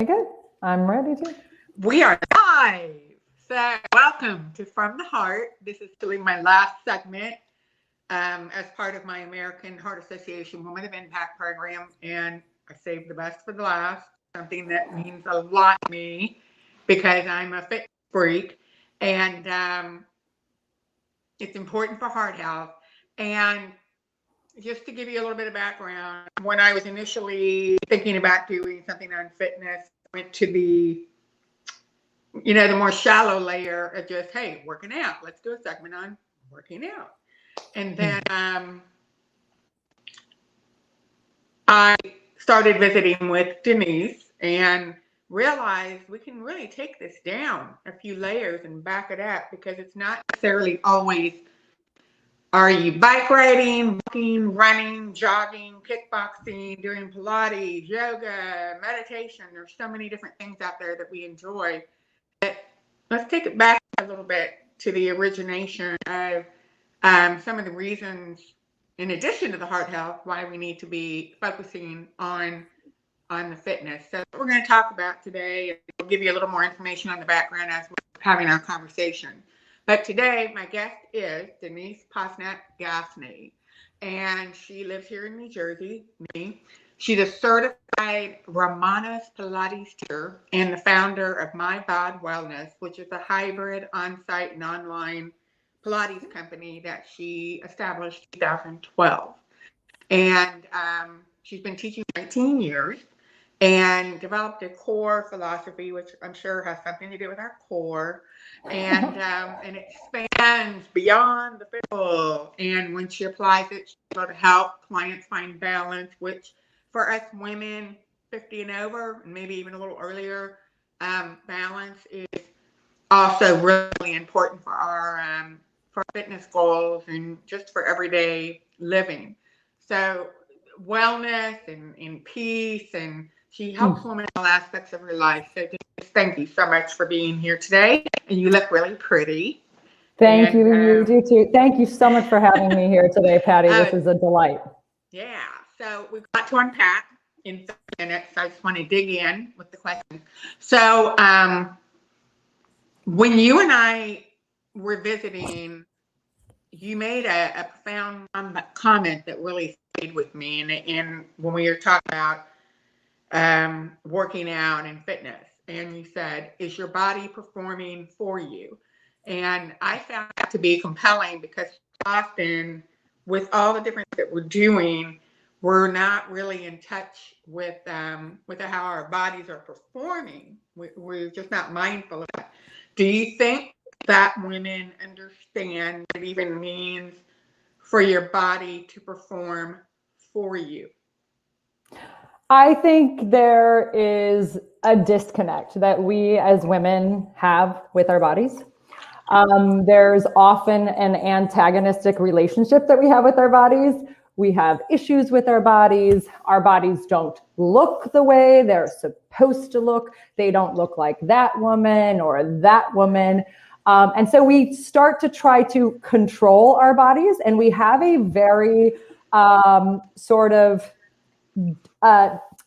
good. I'm ready to. We are live. So welcome to From the Heart. This is doing my last segment as part of my American Heart Association Women of Impact program. And I saved the best for the last, something that means a lot to me because I'm a fit freak. And it's important for heart health. And just to give you a little bit of background, when I was initially thinking about doing something on fitness, I went to the more shallow layer of just, hey, working out. Let's do a segment on working out. And then I started visiting with Denise and realized we can really take this down a few layers and back it up, because it's not necessarily always, are you bike riding, walking, running, jogging, kickboxing, doing Pilates, yoga, meditation. There's so many different things out there that we enjoy. Let's take it back a little bit to the origination of some of the reasons, in addition to the heart health, why we need to be focusing on the fitness. So what we're going to talk about today, and we'll give you a little more information on the background as we're having our conversation. But today, my guest is Denise Gaffney, and she lives here in New Jersey. She's a certified Romanos Pilates teacher and the founder of My Bod Wellness, which is a hybrid on-site and online Pilates company that she established in 2012. And she's been teaching for 18 years and developed a core philosophy, which I'm sure has something to do with our core, and it expands beyond the physical. And when she applies it, she's able to help clients find balance, which for us women 50 and over, and maybe even a little earlier, balance is also really important for our fitness goals and just for everyday living. So wellness and peace, and she helps women in all aspects of her life. So just thank you so much for being here today. And you look really pretty. Thank you. You do too. Thank you so much for having me here today, Patty. This is a delight. Yeah. So we've got to unpack in 30 minutes. So I just want to dig in with the questions. So when you and I were visiting, you made a profound comment that really stayed with me. And when we were talking about working out and fitness, and you said, is your body performing for you? And I found that to be compelling, because often with all the different that we're doing, we're not really in touch with how our bodies are performing. We're just not mindful of that. Do you think that women understand what it even means for your body to perform for you? I think there is a disconnect that we as women have with our bodies. There's often an antagonistic relationship that we have with our bodies. We have issues with our bodies. Our bodies don't look the way they're supposed to look. They don't look like that woman or that woman. And so we start to try to control our bodies, and we have a very sort of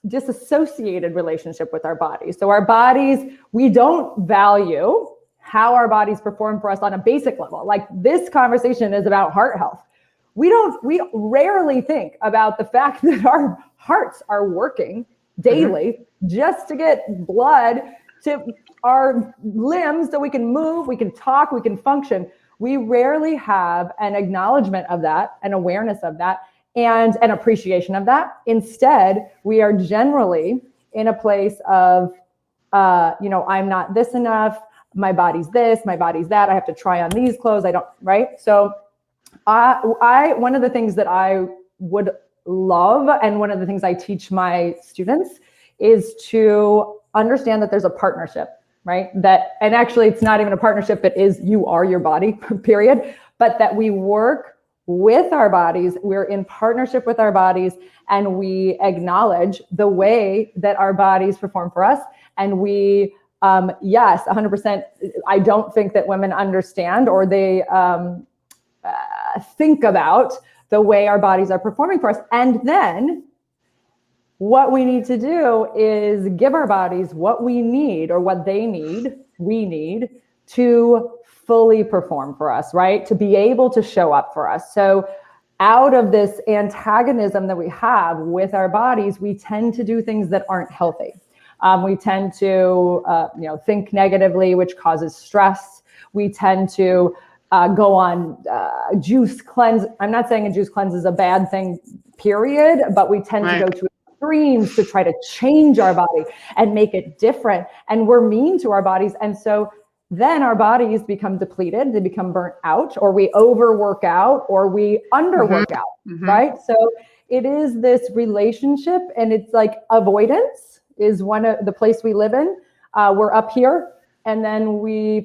disassociated relationship with our bodies. So our bodies, we don't value how our bodies perform for us on a basic level. Like, this conversation is about heart health. We rarely think about the fact that our hearts are working daily just to get blood to our limbs so we can move, we can talk, we can function. We rarely have an acknowledgement of that, an awareness of that, and an appreciation of that. Instead, we are generally in a place of, I'm not this enough, my body's this, my body's that, I have to try on these clothes, right? So one of the things that I would love, and one of the things I teach my students, is to understand that there's a partnership, right? And actually it's not even a partnership, it is, you are your body, period. But that we work with our bodies, we're in partnership with our bodies, and we acknowledge the way that our bodies perform for us. And we, yes, 100%, I don't think that women understand, or they think about the way our bodies are performing for us. And then what we need to do is give our bodies what we need, or what they need, we need to fully perform for us, right? To be able to show up for us. So out of this antagonism that we have with our bodies, we tend to do things that aren't healthy. We tend to, think negatively, which causes stress. We tend to go on juice cleanse. I'm not saying a juice cleanse is a bad thing, period, but we tend to go to extremes to try to change our body and make it different. And we're mean to our bodies. And so then our bodies become depleted, they become burnt out, or we overwork out, or we underwork out, right? So it is this relationship, and it's like avoidance is one of the place we live in. We're up here, and then we're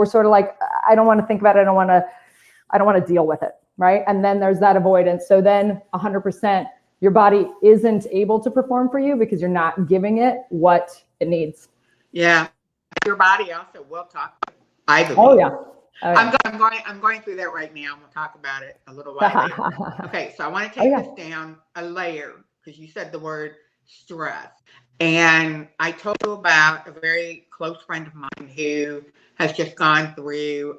sort of like, I don't want to think about it. I don't want to deal with it, right? And then there's that avoidance. So then 100%, your body isn't able to perform for you because you're not giving it what it needs. Yeah. Your body also will talk, I believe. Oh yeah. Oh, yeah. I'm going through that right now. We'll talk about it a little while later. Okay, so I want to take this down a layer, because you said the word stress. And I told you about a very close friend of mine who has just gone through,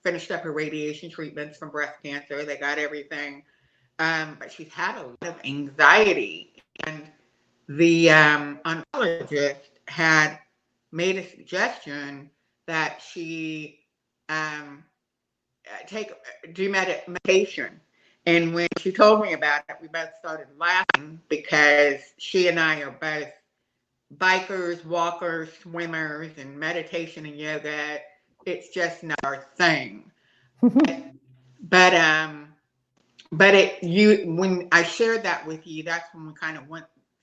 finished up her radiation treatments from breast cancer. They got everything. But she's had a lot of anxiety. And the oncologist had made a suggestion that she do meditation. And when she told me about it, we both started laughing, because she and I are both bikers, walkers, swimmers, and meditation and yoga, it's just not our thing. but when I shared that with you, that's when we kind of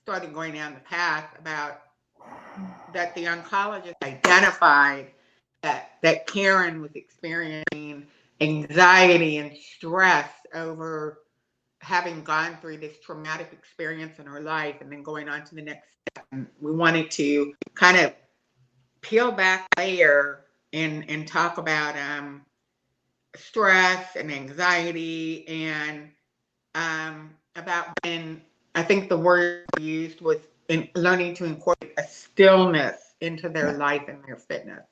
started going down the path about that the oncologist identified that Karen was experiencing anxiety and stress over having gone through this traumatic experience in her life and then going on to the next step. And we wanted to kind of peel back layer and talk about stress and anxiety, and about when, I think the word used was in learning to incorporate a stillness into their life and their fitness.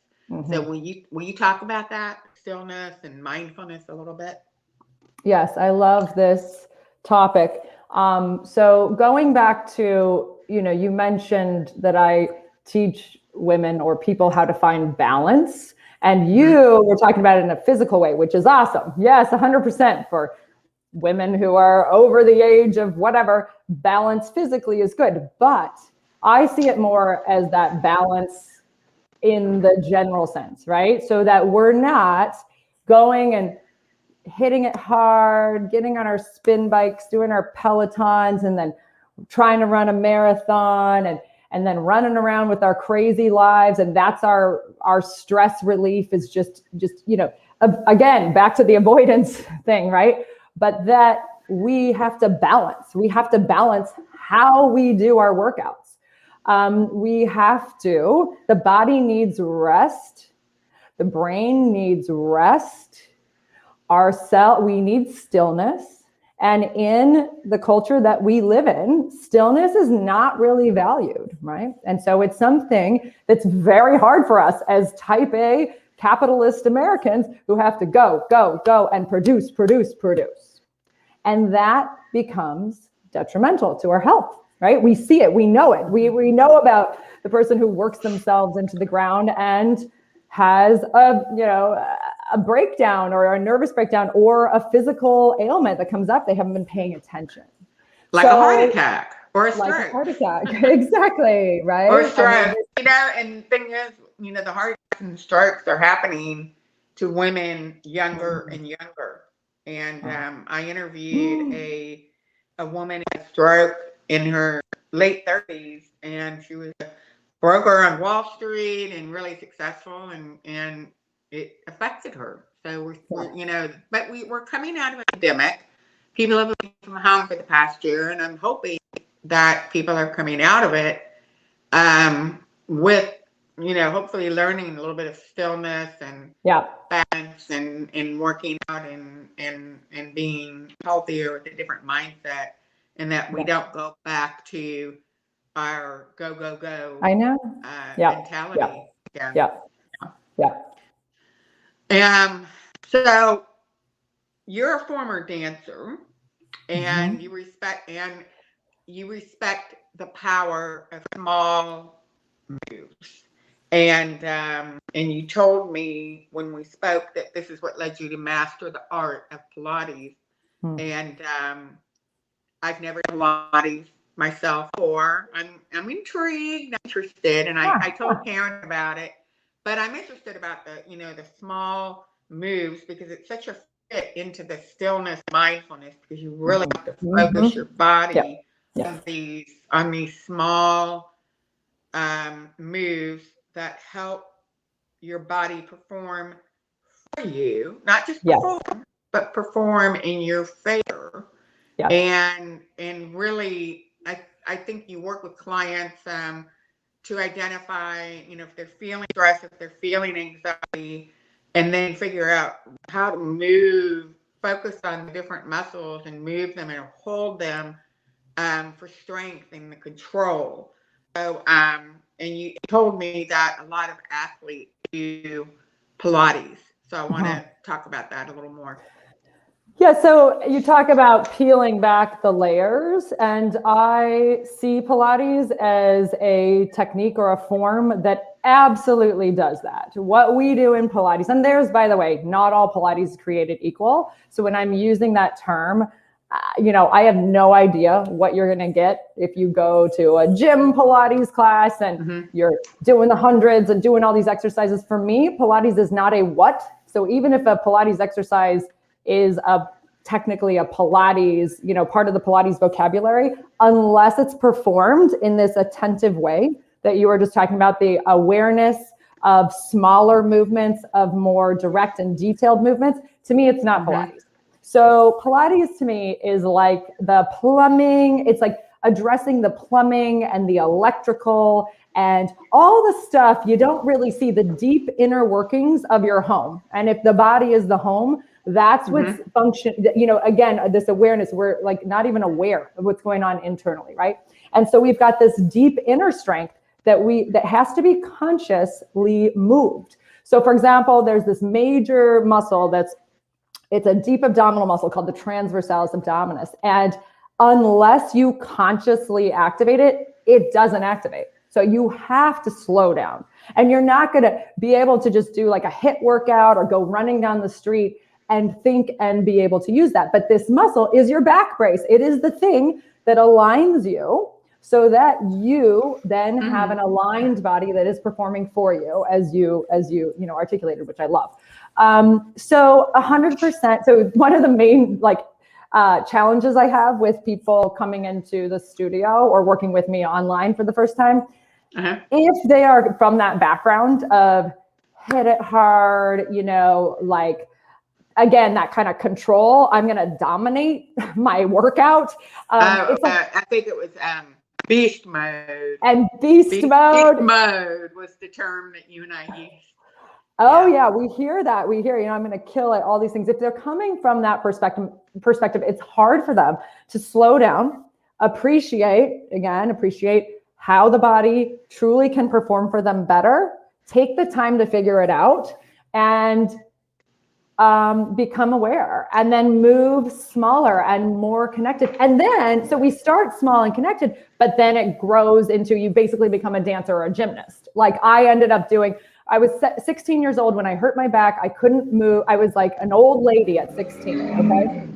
So will you talk about that, stillness and mindfulness, a little bit? Yes, I love this topic. So going back to, you mentioned that I teach women or people how to find balance, and you were talking about it in a physical way, which is awesome. Yes, 100% for women who are over the age of whatever. Balance physically is good, but I see it more as that balance in the general sense, right? So that we're not going and hitting it hard, getting on our spin bikes, doing our Pelotons, and then trying to run a marathon, and then running around with our crazy lives. And that's our stress relief, is just, again, back to the avoidance thing, right? But that we have to balance. We have to balance how we do our workouts. The body needs rest. The brain needs rest. We need stillness. And in the culture that we live in, stillness is not really valued, right? And so it's something that's very hard for us as type A capitalist Americans who have to go, go, go, and produce. And that becomes detrimental to our health, right? We see it, we know it. We know about the person who works themselves into the ground and has a breakdown, or a nervous breakdown, or a physical ailment that comes up. They haven't been paying attention. Like a heart attack or a stroke. Like a heart attack, exactly, right? Or a stroke. And the thing is, the heart attacks and strokes are happening to women younger and younger. And I interviewed a woman in a stroke in her late 30s, and she was a broker on Wall Street and really successful, and it affected her. So we're coming out of a pandemic. People have been from home for the past year, and I'm hoping that people are coming out of it with, hopefully learning a little bit of stillness and balance, and working out and being healthier with a different mindset. and that we don't go back to our go. I know. Yeah. Mentality. Yeah. Yeah. Yeah. So you're a former dancer, and Mhm. you respect the power of small moves. And you told me when we spoke that this is what led you to master the art of Pilates. Hmm. And I've never done Pilates myself, or I'm intrigued, interested, and I told Karen about it. But I'm interested about the small moves, because it's such a fit into the stillness, mindfulness, because you really have to focus your body on these small moves that help your body perform for you, not just perform, but perform in your favor. Yes. And really, I think you work with clients to identify, if they're feeling stress, if they're feeling anxiety, and then figure out how to focus on the different muscles and move them and hold them for strength and the control. So, and you told me that a lot of athletes do Pilates. So I want to talk about that a little more. Yeah, so you talk about peeling back the layers, and I see Pilates as a technique or a form that absolutely does that. What we do in Pilates, and there's, by the way, not all Pilates is created equal. So when I'm using that term, I have no idea what you're going to get if you go to a gym Pilates class and you're doing the hundreds and doing all these exercises. For me, Pilates is not a what. So even if a Pilates exercise is technically a Pilates, part of the Pilates vocabulary, unless it's performed in this attentive way that you were just talking about, the awareness of smaller movements, of more direct and detailed movements. To me, it's not Pilates. So Pilates to me is like the plumbing. It's like addressing the plumbing and the electrical and all the stuff you don't really see, the deep inner workings of your home. And if the body is the home, that's what's function, again, this awareness, we're like not even aware of what's going on internally, right? And so we've got this deep inner strength that has to be consciously moved. So for example, there's this major muscle it's a deep abdominal muscle called the transversalis abdominis. And unless you consciously activate it, it doesn't activate. So you have to slow down. And you're not going to be able to just do like a HIIT workout or go running down the street and think and be able to use that. But this muscle is your back brace. It is the thing that aligns you so that you then have an aligned body that is performing for you as you articulated, which I love. So 100%. So one of the main challenges I have with people coming into the studio or working with me online for the first time, if they are from that background of hit it hard, again, that kind of control, I'm going to dominate my workout. I think it was beast mode. And beast mode. Beast mode was the term that you and I used. Oh yeah, we hear that. We hear, I'm going to kill it, all these things. If they're coming from that perspective, it's hard for them to slow down, appreciate how the body truly can perform for them better, take the time to figure it out, and become aware, and then move smaller and more connected. And then, so we start small and connected, but then it grows into, you basically become a dancer or a gymnast. Like I ended up doing, I was 16 years old when I hurt my back. I couldn't move. I was like an old lady at 16. Okay.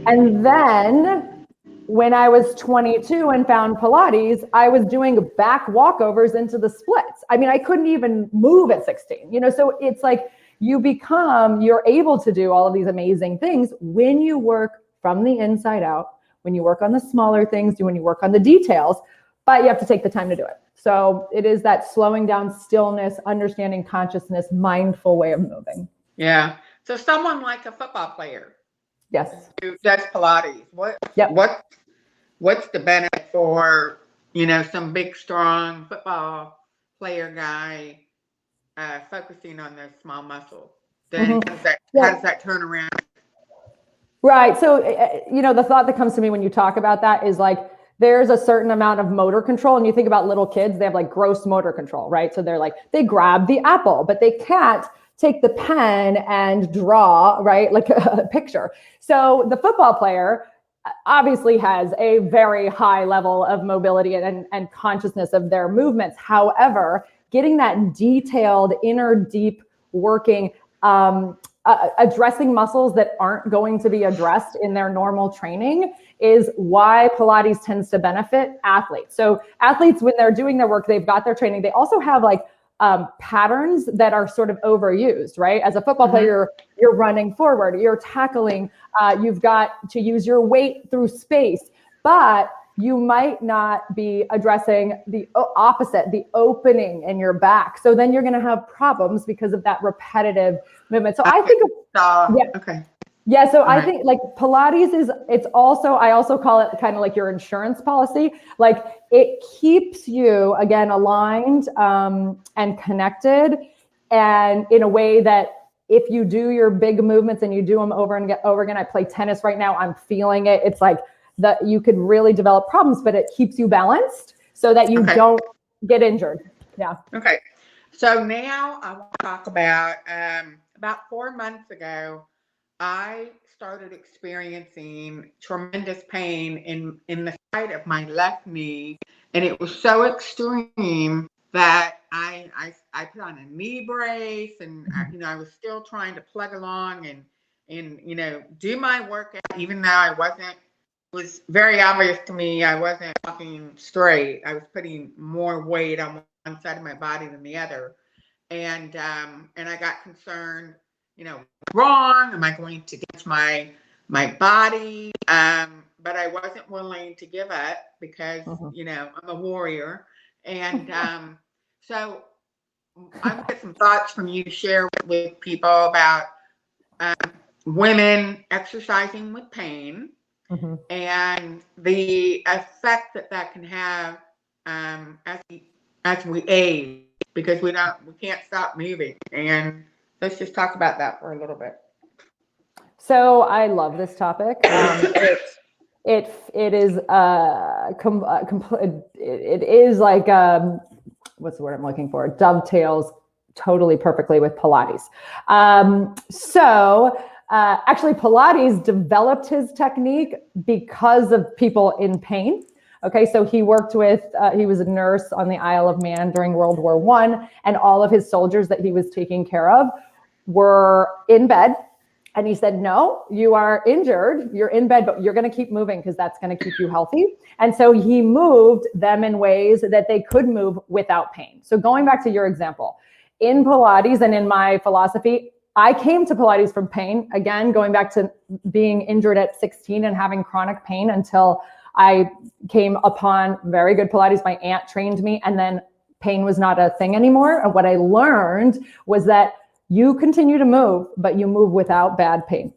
And then when I was 22 and found Pilates, I was doing back walkovers into the splits. I mean, I couldn't even move at 16, so it's like, you're able to do all of these amazing things when you work from the inside out, when you work on the smaller things, when you work on the details, but you have to take the time to do it. So it is that slowing down, stillness, understanding consciousness, mindful way of moving. Yeah. So someone like a football player. Yes. That's Pilates. What's the benefit for, some big, strong football player guy focusing on those small muscles? Then how does that turn around? Right. So, the thought that comes to me when you talk about that is like, there's a certain amount of motor control. And you think about little kids, they have like gross motor control, right? So they're like, they grab the apple, but they can't take the pen and draw, right? Like a picture. So the football player obviously has a very high level of mobility and consciousness of their movements. However, getting that detailed, inner deep working, addressing muscles that aren't going to be addressed in their normal training is why Pilates tends to benefit athletes. So athletes, when they're doing their work, they've got their training. They also have like patterns that are sort of overused, right? As a football player, you're running forward, you're tackling, you've got to use your weight through space, but you might not be addressing the opposite, the opening in your back. So then you're going to have problems because of that repetitive movement. So I think, so I think like Pilates I also call it kind of like your insurance policy. Like it keeps you again aligned and connected, and in a way that if you do your big movements and you do them over and over again, I play tennis right now, I'm feeling it. It's like that you could really develop problems, but it keeps you balanced so that you don't get injured. Yeah. Okay. So now I want to talk about 4 months ago, I started experiencing tremendous pain in the side of my left knee, and it was so extreme that I put on a knee brace, and I was still trying to plug along and do my workout, even though I wasn't. It was very obvious to me I wasn't walking straight. I was putting more weight on one side of my body than the other, and I got concerned. Wrong? Am I going to get my body? But I wasn't willing to give up because I'm a warrior, and so I want to get some thoughts from you to share with people about women exercising with pain and the effect that can have as we age, because we can't stop moving. And let's just talk about that for a little bit. So I love this topic. It is it is like what's the word I'm looking for? Dovetails totally perfectly with Pilates. Actually, Pilates developed his technique because of people in pain. Okay, so he worked with, he was a nurse on the Isle of Man during World War I, and all of his soldiers that he was taking care of were in bed. And he said, no, you are injured, you're in bed, but you're going to keep moving because that's going to keep you healthy. And so he moved them in ways that they could move without pain. So going back to your example, in Pilates and in my philosophy, I came to Pilates from pain. Again, going back to being injured at 16 and having chronic pain until I came upon very good Pilates. My aunt trained me, and then pain was not a thing anymore. And what I learned was that you continue to move, but you move without bad pain,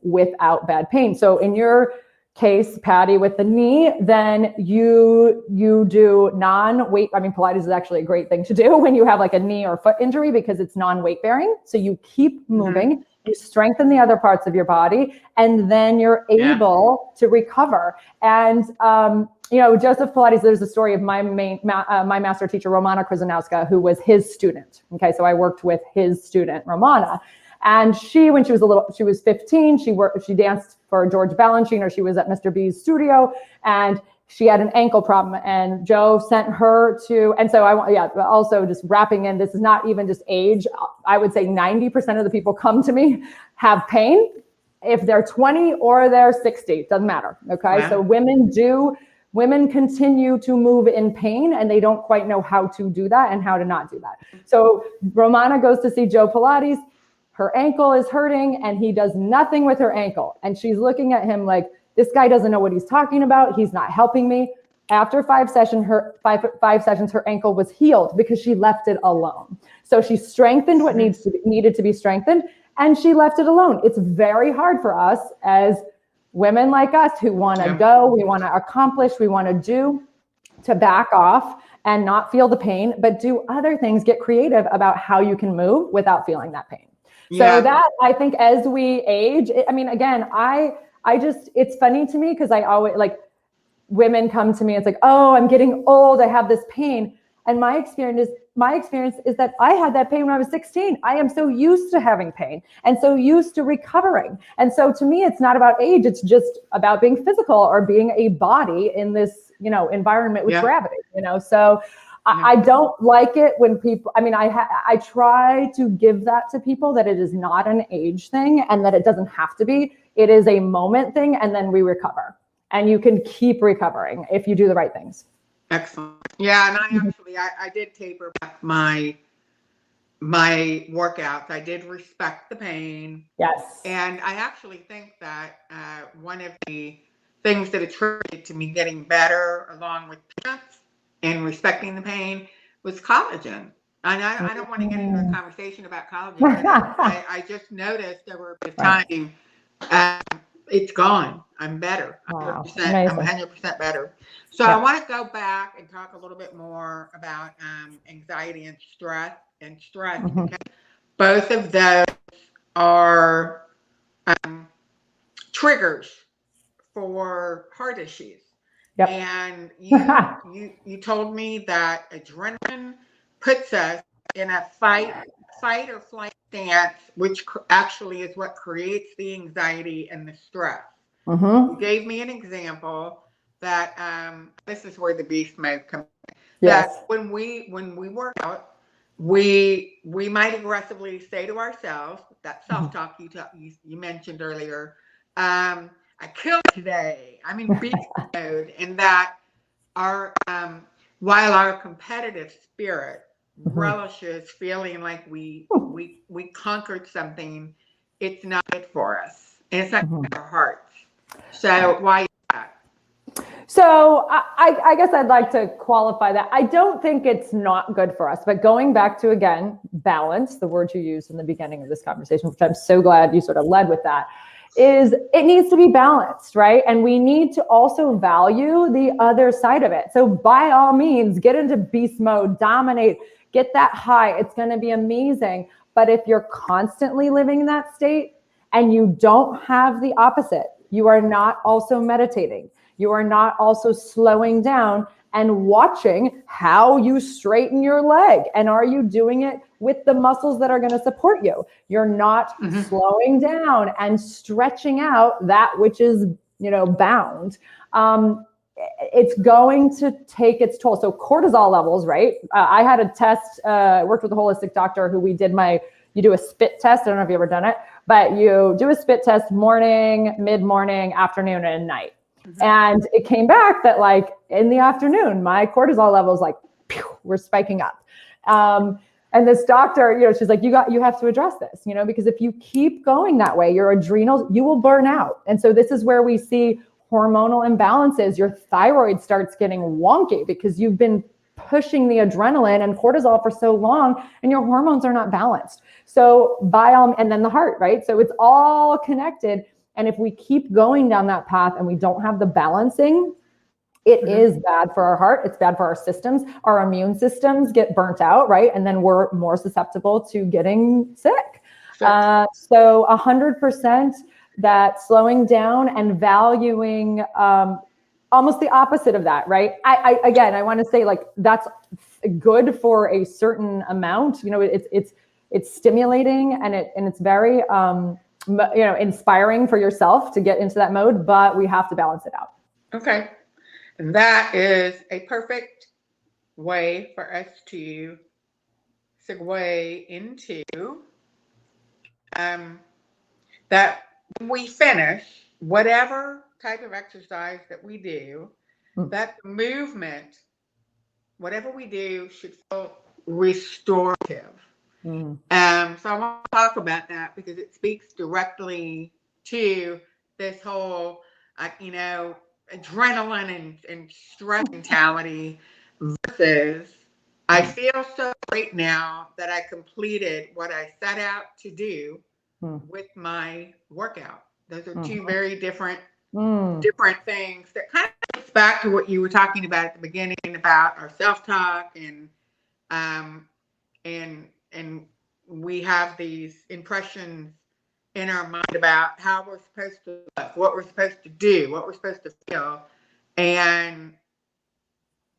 So in your case, Patty, with the knee, then you do non-weight. I mean, Pilates is actually a great thing to do when you have like a knee or foot injury because it's non-weight bearing. So you keep moving, you strengthen the other parts of your body, and then you're able to recover. And Joseph Pilates, there's a story of my master teacher, Romana Krzyzanowska, who was his student. Okay, so I worked with his student, Romana. And when she was 15, she danced for George Balanchine, or she was at Mr. B's studio, and she had an ankle problem, and Joe sent her to, and so also just wrapping in, this is not even just age. I would say 90% of the people come to me have pain. If they're 20 or they're 60, doesn't matter. Okay. Wow. So women continue to move in pain, and they don't quite know how to do that and how to not do that. So Romana goes to see Joe Pilates. Her ankle is hurting, and he does nothing with her ankle. And she's looking at him like, this guy doesn't know what he's talking about. He's not helping me. After 5 sessions, her ankle was healed because she left it alone. So she strengthened what needed to be strengthened, and she left it alone. It's very hard for us as women like us who want to go, we want to accomplish, we want to do, to back off and not feel the pain, but do other things, get creative about how you can move without feeling that pain. So that, I think, as we age, I mean, again, it's funny to me because I always like women come to me. It's like, oh, I'm getting old. I have this pain. And my experience is that I had that pain when I was 16. I am so used to having pain and so used to recovering. And so to me, it's not about age. It's just about being physical or being a body in this, environment with gravity, So I don't like it when people, I try to give that to people, that it is not an age thing and that it doesn't have to be. It is a moment thing, and then we recover. And you can keep recovering if you do the right things. Excellent. Yeah, and I did taper back my workouts. I did respect the pain. Yes. And I actually think that one of the things that attributed to me getting better, along with patience and respecting the pain, was collagen. And I don't want to get into a conversation about collagen, but I just noticed over a bit of time, it's gone. I'm better. 100%. I'm 100% better. So I want to go back and talk a little bit more about anxiety and stress. Because both of those are triggers for heart issues. Yep. And you told me that adrenaline puts us in a fight or flight stance, which actually is what creates the anxiety and the stress. You gave me an example that this is where the beast mode comes in. Yes. That when we work out, we might aggressively say to ourselves, that self-talk you mentioned earlier, I killed today. I'm in beast mode. And that our while our competitive spirit relishes feeling like we conquered something, it's not good for us. And it's not good for our hearts. So why is that? So I guess I'd like to qualify that. I don't think it's not good for us, but going back to, again, balance, the word you used in the beginning of this conversation, which I'm so glad you sort of led with that, is it needs to be balanced, right? And we need to also value the other side of it. So by all means, get into beast mode, dominate, get that high. It's going to be amazing. But if you're constantly living in that state and you don't have the opposite, you are not also meditating, you are not also slowing down and watching how you straighten your leg. And are you doing it with the muscles that are going to support you? You're not slowing down and stretching out that which is, bound. It's going to take its toll. So cortisol levels, right? I had a test, worked with a holistic doctor who you do a spit test. I don't know if you've ever done it, but you do a spit test morning, mid-morning, afternoon, and night. And it came back that like in the afternoon, my cortisol levels were spiking up. And this doctor, she's like, you have to address this, because if you keep going that way, your adrenals, you will burn out. And so this is where we see hormonal imbalances. Your thyroid starts getting wonky because you've been pushing the adrenaline and cortisol for so long and your hormones are not balanced. So and then the heart, right? So it's all connected. And if we keep going down that path and we don't have the balancing, it is bad for our heart. It's bad for our systems. Our immune systems get burnt out, right? And then we're more susceptible to getting sick. Sure. So 100% that slowing down and valuing almost the opposite of that, right? I want to say that's good for a certain amount. It's stimulating and it's very inspiring for yourself to get into that mode, but we have to balance it out. Okay. And that is a perfect way for us to segue into that when we finish whatever type of exercise that we do, that movement, whatever we do, should feel restorative. So I want to talk about that because it speaks directly to this whole, adrenaline and stress mentality versus I feel so great now that I completed what I set out to do with my workout. Those are two very different things that kind of gets back to what you were talking about at the beginning about our self-talk and we have these impressions in our mind about how we're supposed to look, what we're supposed to do, what we're supposed to feel. And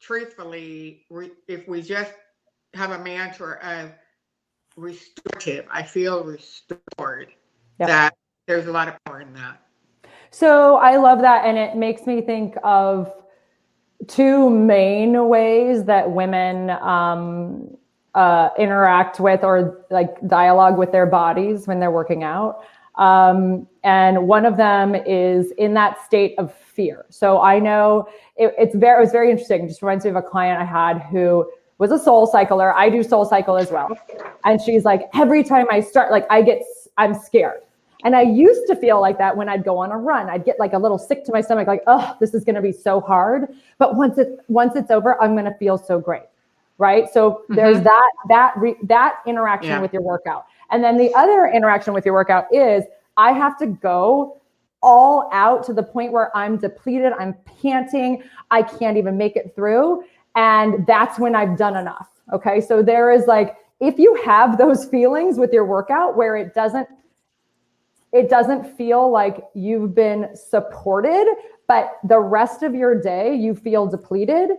truthfully, if we just have a mantra of restorative, I feel restored, Yep. that there's a lot of power in that. So I love that. And it makes me think of two main ways that women interact with or like dialogue with their bodies when they're working out. And one of them is in that state of fear. So I know it was very interesting. It just reminds me of a client I had who was a soul cycler. I do soul cycle as well. And she's like, every time I start, like I'm scared. And I used to feel like that when I'd go on a run. I'd get like a little sick to my stomach, like, oh, this is going to be so hard. But once it's over, I'm going to feel so great, right? So there's that interaction with your workout. And then the other interaction with your workout is I have to go all out to the point where I'm depleted, I'm panting, I can't even make it through. And that's when I've done enough, okay? So there is like, if you have those feelings with your workout where it doesn't feel like you've been supported, but the rest of your day you feel depleted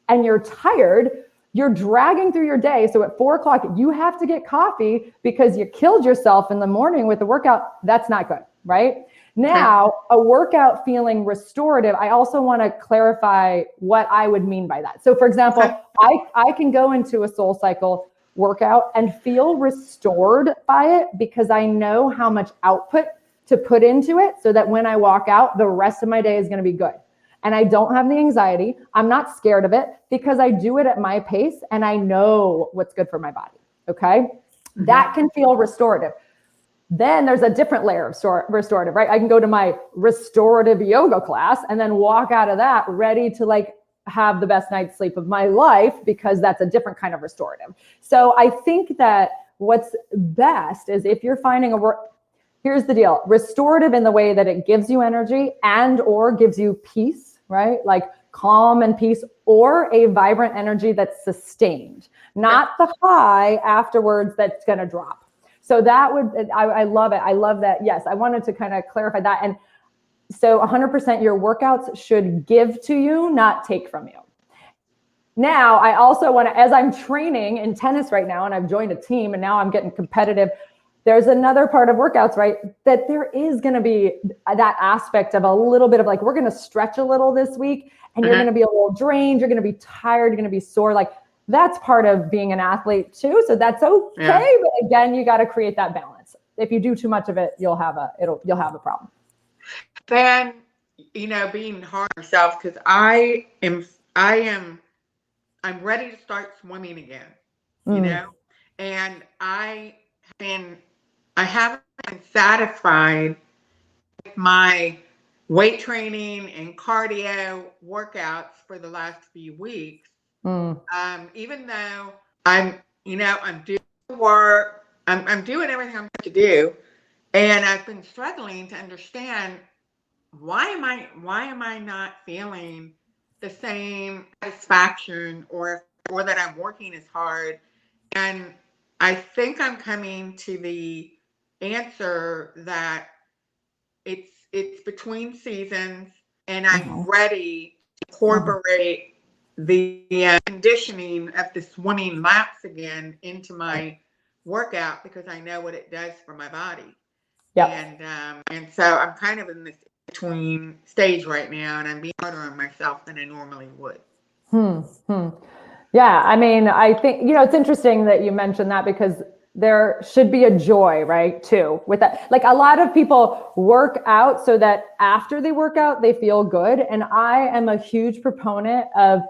and you're tired, you're dragging through your day. So at 4:00, you have to get coffee because you killed yourself in the morning with the workout. That's not good, right? Now, a workout feeling restorative, I also want to clarify what I would mean by that. So for example, I can go into a soul cycle workout and feel restored by it because I know how much output to put into it so that when I walk out, the rest of my day is going to be good. And I don't have the anxiety. I'm not scared of it because I do it at my pace and I know what's good for my body. Okay. Mm-hmm. That can feel restorative. Then there's a different layer of restorative, right? I can go to my restorative yoga class and then walk out of that ready to like have the best night's sleep of my life because that's a different kind of restorative. So I think that what's best is if you're finding here's the deal, restorative in the way that it gives you energy and or gives you peace, right? Like calm and peace, or a vibrant energy that's sustained, not the high afterwards that's going to drop. So that I love it. I love that. Yes, I wanted to kind of clarify that. And so 100% your workouts should give to you, not take from you. Now, I also want to, as I'm training in tennis right now, and I've joined a team and now I'm getting competitive, there's another part of workouts, right? That there is going to be that aspect of a little bit of like, we're going to stretch a little this week and you're going to be a little drained. You're going to be tired. You're going to be sore. Like that's part of being an athlete too. So that's okay. Yeah. But again, you got to create that balance. If you do too much of it, you'll have a problem. Then, being hard on yourself, because I'm ready to start swimming again, and I haven't been satisfied with my weight training and cardio workouts for the last few weeks. Even though I'm doing work, I'm doing everything I'm supposed to do, and I've been struggling to understand why am I not feeling the same satisfaction or that I'm working as hard. And I think I'm coming to the answer that it's between seasons, and I'm ready to incorporate the conditioning of the swimming laps again into my workout because I know what it does for my body. And so I'm kind of in this between stage right now, and I'm being harder on myself than I normally would. Yeah, I mean, I think, it's interesting that you mentioned that because there should be a joy, right, too, with that. Like a lot of people work out so that after they work out, they feel good. And I am a huge proponent of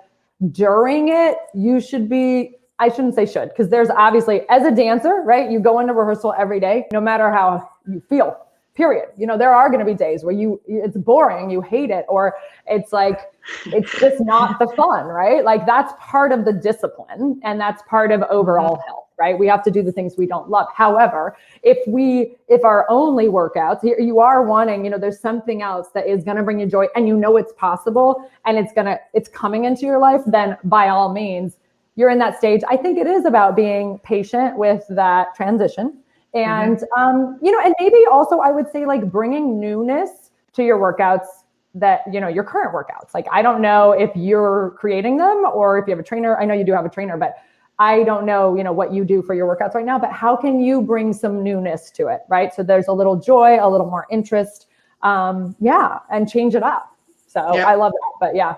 during it, you should be, I shouldn't say should, because there's obviously, as a dancer, right, you go into rehearsal every day, no matter how you feel, period. There are going to be days where it's boring, you hate it, or it's like, it's just not the fun, right? Like that's part of the discipline and that's part of overall health, right? We have to do the things we don't love. However, if our only workouts, you are wanting, there's something else that is going to bring you joy and it's possible and it's coming into your life, then by all means, you're in that stage. I think it is about being patient with that transition And, and maybe also I would say like bringing newness to your workouts that, your current workouts. Like, I don't know if you're creating them or if you have a trainer. I know you do have a trainer, but I don't know, what you do for your workouts right now, but how can you bring some newness to it, right? So there's a little joy, a little more interest, and change it up. So I love that, but yeah.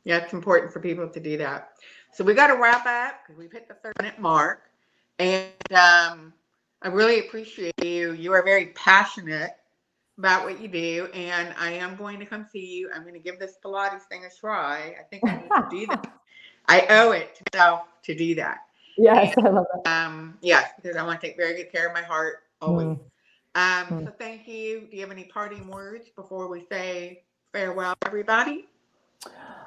Yeah, it's important for people to do that. So we got to wrap up because we've hit the 30-minute mark. And I really appreciate you. You are very passionate about what you do. And I am going to come see you. I'm going to give this Pilates thing a try. I think I need to do that. I owe it to myself to do that. Yes, I love that. Yes, because I want to take very good care of my heart always. So thank you. Do you have any parting words before we say farewell, everybody?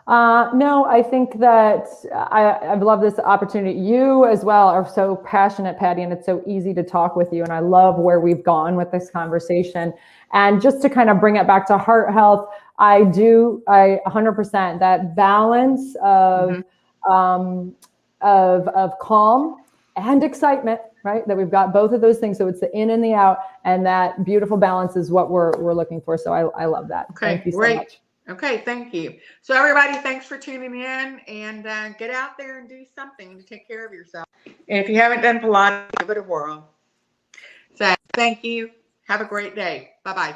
No, I think that I've loved this opportunity. You as well are so passionate, Patty, and it's so easy to talk with you. And I love where we've gone with this conversation. And just to kind of bring it back to heart health, I 100% that balance of calm and excitement, right? That we've got both of those things. So it's the in and the out, and that beautiful balance is what we're looking for. So I love that. Okay, thank you great. So much. Okay, thank you. So everybody, thanks for tuning in, and get out there and do something to take care of yourself. And if you haven't done Pilates, give it a whirl. So thank you. Have a great day. Bye-bye.